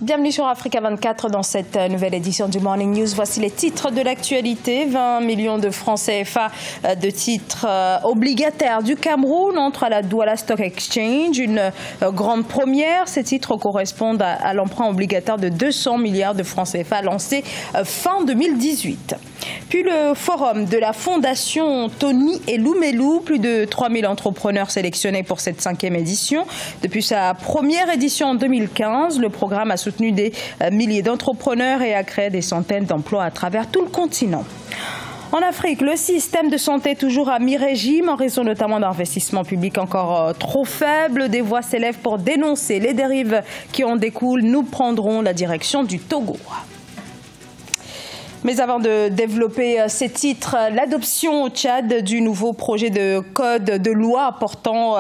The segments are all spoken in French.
Bienvenue sur Africa 24 dans cette nouvelle édition du Morning News. Voici les titres de l'actualité. 20 millions de francs CFA de titres obligataires du Cameroun entrent à la Douala Stock Exchange. Une grande première. Ces titres correspondent à l'emprunt obligataire de 200 milliards de francs CFA lancé fin 2018. Puis le forum de la Fondation Tony Elumelu. Plus de 3000 entrepreneurs sélectionnés pour cette 5e édition. Depuis sa première édition en 2015, le programme a soutenu des milliers d'entrepreneurs et a créé des centaines d'emplois à travers tout le continent. En Afrique, le système de santé est toujours à mi-régime en raison notamment d'investissements publics encore trop faibles. Des voix s'élèvent pour dénoncer les dérives qui en découlent. Nous prendrons la direction du Togo. Mais avant de développer ces titres, l'adoption au Tchad du nouveau projet de code de loi portant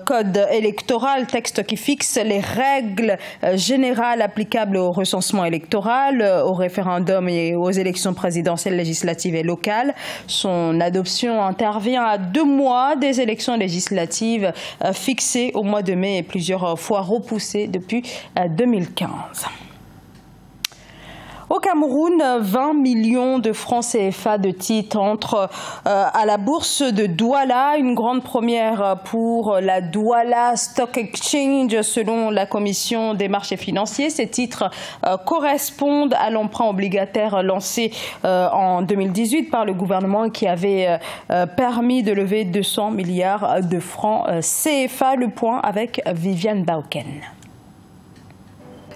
code électoral, texte qui fixe les règles générales applicables au recensement électoral, au référendum et aux élections présidentielles, législatives et locales. Son adoption intervient à 2 mois des élections législatives fixées au mois de mai et plusieurs fois repoussées depuis 2015. Au Cameroun, 20 millions de francs CFA de titres entrent à la bourse de Douala, une grande première pour la Douala Stock Exchange selon la Commission des marchés financiers. Ces titres correspondent à l'emprunt obligataire lancé en 2018 par le gouvernement qui avait permis de lever 200 milliards de francs CFA. Le point avec Viviane Bauken.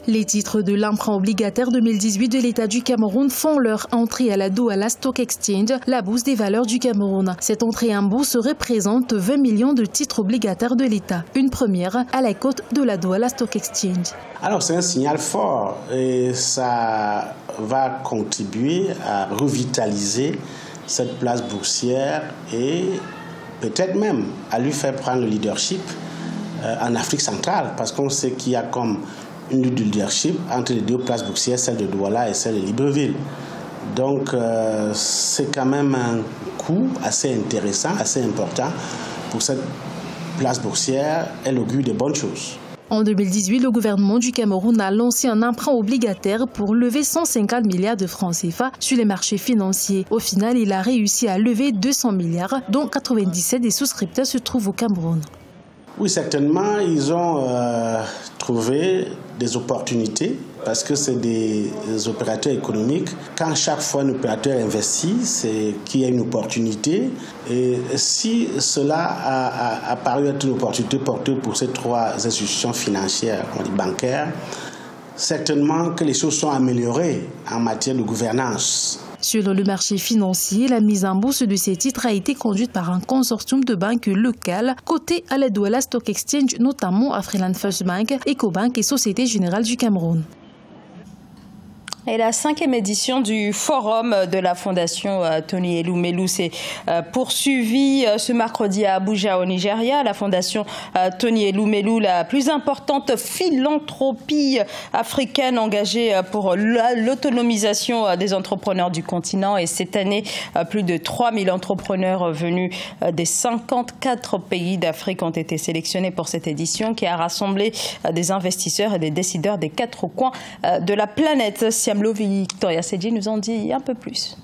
Les titres de l'emprunt obligataire 2018 de l'État du Cameroun font leur entrée à la Douala Stock Exchange, la bourse des valeurs du Cameroun. Cette entrée en bourse représente 20 millions de titres obligataires de l'État, une première à la côte de la Douala Stock Exchange. Alors c'est un signal fort et ça va contribuer à revitaliser cette place boursière et peut-être même à lui faire prendre le leadership en Afrique centrale parce qu'on sait qu'il y a comme une lutte de leadership entre les 2 places boursières, celle de Douala et celle de Libreville. Donc c'est quand même un coup assez intéressant, assez important pour cette place boursière. Elle augure de bonnes choses. En 2018, le gouvernement du Cameroun a lancé un emprunt obligataire pour lever 150 milliards de francs CFA sur les marchés financiers. Au final, il a réussi à lever 200 milliards, dont 97 des souscripteurs se trouvent au Cameroun. Oui, certainement, ils ont trouvé des opportunités parce que c'est des opérateurs économiques. Quand chaque fois un opérateur investit, c'est qu'il y a une opportunité. Et si cela a paru être une opportunité porteuse pour ces 3 institutions financières, bancaires, certainement que les choses sont améliorées en matière de gouvernance. Sur le marché financier, la mise en bourse de ces titres a été conduite par un consortium de banques locales cotés à la Douala Stock Exchange, notamment Afriland First Bank, Ecobank et Société Générale du Cameroun. Et la 5e édition du forum de la Fondation Tony Elumelu s'est poursuivie ce mercredi à Abuja au Nigeria. La Fondation Tony Elumelu, la plus importante philanthropie africaine engagée pour l'autonomisation des entrepreneurs du continent. Et cette année, plus de 3000 entrepreneurs venus des 54 pays d'Afrique ont été sélectionnés pour cette édition qui a rassemblé des investisseurs et des décideurs des 4 coins de la planète. Victoria Sedji nous en dit un peu plus.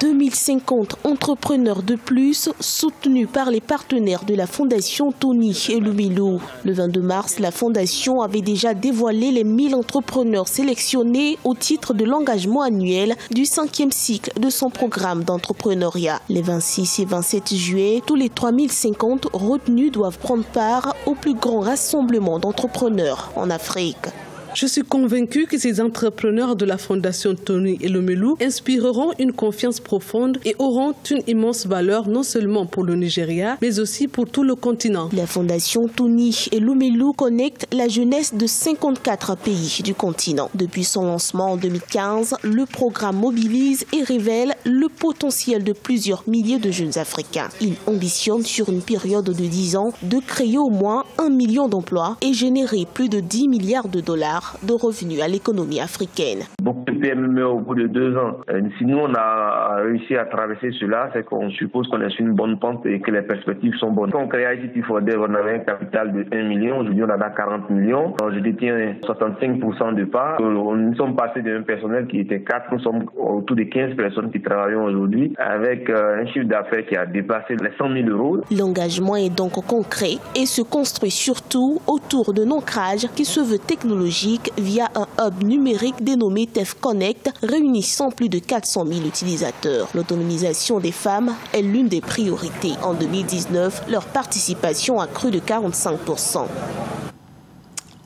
2050 entrepreneurs de plus soutenus par les partenaires de la Fondation Tony Elumelu. Le 22 mars, la Fondation avait déjà dévoilé les 1000 entrepreneurs sélectionnés au titre de l'engagement annuel du 5e cycle de son programme d'entrepreneuriat. Les 26 et 27 juillet, tous les 3050 retenus doivent prendre part au plus grand rassemblement d'entrepreneurs en Afrique. Je suis convaincu que ces entrepreneurs de la Fondation Tony Elumelu inspireront une confiance profonde et auront une immense valeur non seulement pour le Nigeria, mais aussi pour tout le continent. La Fondation Tony Elumelu connecte la jeunesse de 54 pays du continent. Depuis son lancement en 2015, le programme mobilise et révèle le potentiel de plusieurs milliers de jeunes Africains. Il ambitionne sur une période de 10 ans de créer au moins 1 million d'emplois et générer plus de 10 milliards de dollars milliards de revenus à l'économie africaine. Beaucoup de PME au bout de 2 ans. Si nous on a réussi à traverser cela, c'est qu'on suppose qu'on est sur une bonne pente et que les perspectives sont bonnes. Quand on crée ICT for Dev, on avait un capital de 1 million, aujourd'hui on en a 40 millions. Donc, je détiens 65% de parts. Nous sommes passés d'un personnel qui était 4, nous sommes autour de 15 personnes qui travaillent aujourd'hui avec un chiffre d'affaires qui a dépassé les 100 000 euros. L'engagement est donc concret et se construit surtout autour d'un ancrage qui se veut technologique via un hub numérique dénommé TEF Connect, réunissant plus de 400 000 utilisateurs. L'autonomisation des femmes est l'une des priorités. En 2019, leur participation a cru de 45%.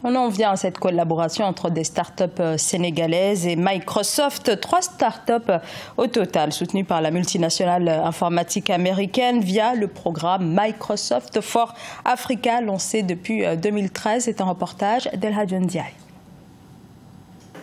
On en vient à cette collaboration entre des startups sénégalaises et Microsoft. 3 startups au total soutenues par la multinationale informatique américaine via le programme Microsoft for Africa lancé depuis 2013. C'est un reportage d'Elhadjon Ndiaye.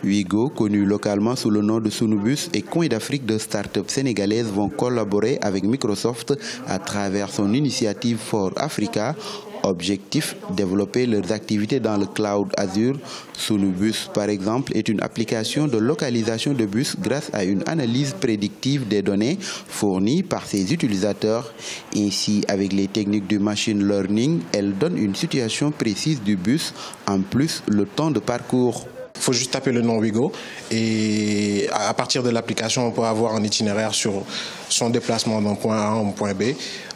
Wigo, connu localement sous le nom de Sunubus, et Coin d'Afrique de start-up sénégalaises vont collaborer avec Microsoft à travers son initiative For Africa. Objectif, développer leurs activités dans le cloud Azure. Sunubus, par exemple, est une application de localisation de bus grâce à une analyse prédictive des données fournies par ses utilisateurs. Ainsi, avec les techniques du machine learning, elle donne une situation précise du bus, en plus le temps de parcours. Il faut juste taper le nom Wigo et à partir de l'application, on peut avoir un itinéraire sur son déplacement d'un point A à un point B,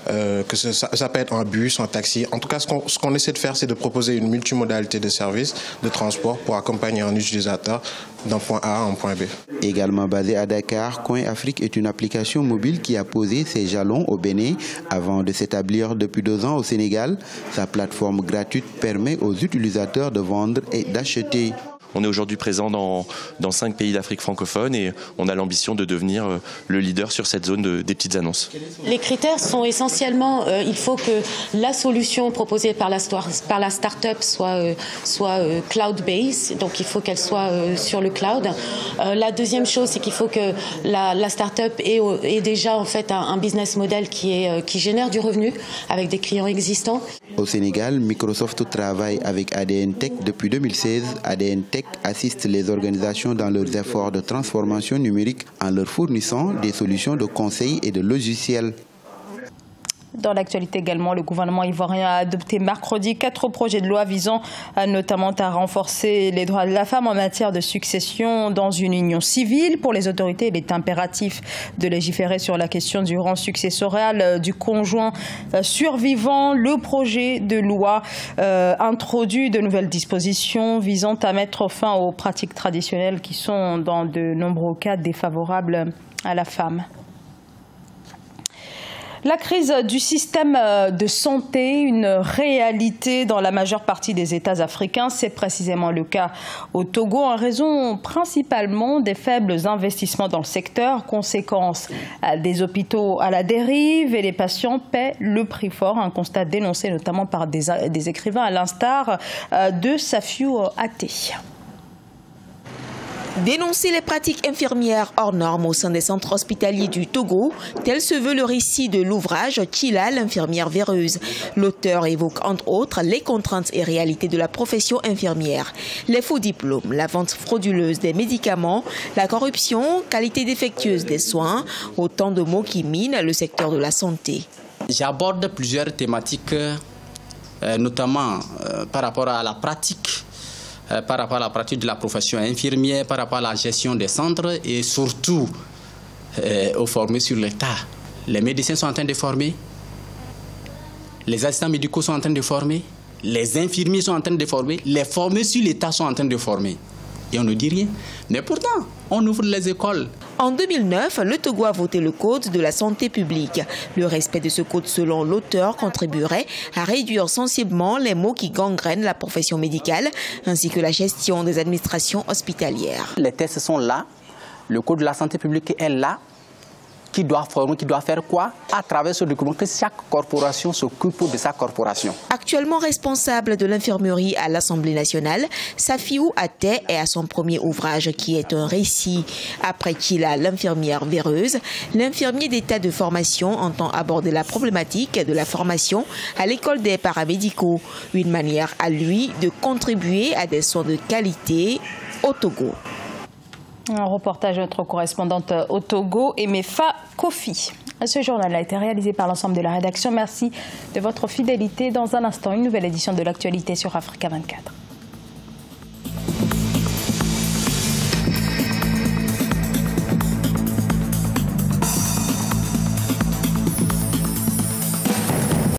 que ça peut être un bus, un taxi. En tout cas, ce qu'on essaie de faire, c'est de proposer une multimodalité de services de transport pour accompagner un utilisateur d'un point A à un point B. Également basé à Dakar, Coin Afrique est une application mobile qui a posé ses jalons au Bénin avant de s'établir depuis 2 ans au Sénégal. Sa plateforme gratuite permet aux utilisateurs de vendre et d'acheter. On est aujourd'hui présent dans 5 pays d'Afrique francophone et on a l'ambition de devenir le leader sur cette zone des petites annonces. Les critères sont essentiellement, il faut que la solution proposée par la start-up soit cloud-based, donc il faut qu'elle soit sur le cloud. La deuxième chose, c'est qu'il faut que la start-up ait déjà en fait un business model qui génère du revenu avec des clients existants. Au Sénégal, Microsoft travaille avec ADN Tech depuis 2016. ADN Tech assiste les organisations dans leurs efforts de transformation numérique en leur fournissant des solutions de conseil et de logiciels. Dans l'actualité également, le gouvernement ivoirien a adopté mercredi 4 projets de loi visant notamment à renforcer les droits de la femme en matière de succession dans une union civile. Pour les autorités, il est impératif de légiférer sur la question du rang successoral du conjoint survivant. Le projet de loi introduit de nouvelles dispositions visant à mettre fin aux pratiques traditionnelles qui sont dans de nombreux cas défavorables à la femme. La crise du système de santé, une réalité dans la majeure partie des États africains, c'est précisément le cas au Togo en raison principalement des faibles investissements dans le secteur, conséquence des hôpitaux à la dérive et les patients paient le prix fort, un constat dénoncé notamment par des écrivains à l'instar de Safiou Até. Dénoncer les pratiques infirmières hors normes au sein des centres hospitaliers du Togo, tel se veut le récit de l'ouvrage Tchila, l'infirmière véreuse. L'auteur évoque entre autres les contraintes et réalités de la profession infirmière. Les faux diplômes, la vente frauduleuse des médicaments, la corruption, qualité défectueuse des soins, autant de mots qui minent le secteur de la santé. J'aborde plusieurs thématiques, notamment par rapport à la pratique. Par rapport à la pratique de la profession infirmière, par rapport à la gestion des centres et surtout aux formés sur l'État. Les médecins sont en train de former, les assistants médicaux sont en train de former, les infirmiers sont en train de former, les formés sur l'État sont en train de former. Et on ne dit rien. Mais pourtant, on ouvre les écoles. En 2009, le Togo a voté le Code de la santé publique. Le respect de ce code, selon l'auteur, contribuerait à réduire sensiblement les maux qui gangrènent la profession médicale, ainsi que la gestion des administrations hospitalières. Les tests sont là, le Code de la santé publique est là, qui doit former, qui doit faire quoi à travers ce document, que chaque corporation s'occupe de sa corporation. Actuellement responsable de l'infirmerie à l'Assemblée nationale, Safiou Até est à son premier ouvrage qui est un récit. Après qu'il a l'infirmière véreuse, l'infirmier d'état de formation entend aborder la problématique de la formation à l'école des paramédicaux, une manière à lui de contribuer à des soins de qualité au Togo. Un reportage de notre correspondante au Togo, Emefa Kofi. Ce journal a été réalisé par l'ensemble de la rédaction. Merci de votre fidélité. Dans un instant, une nouvelle édition de l'actualité sur Africa 24.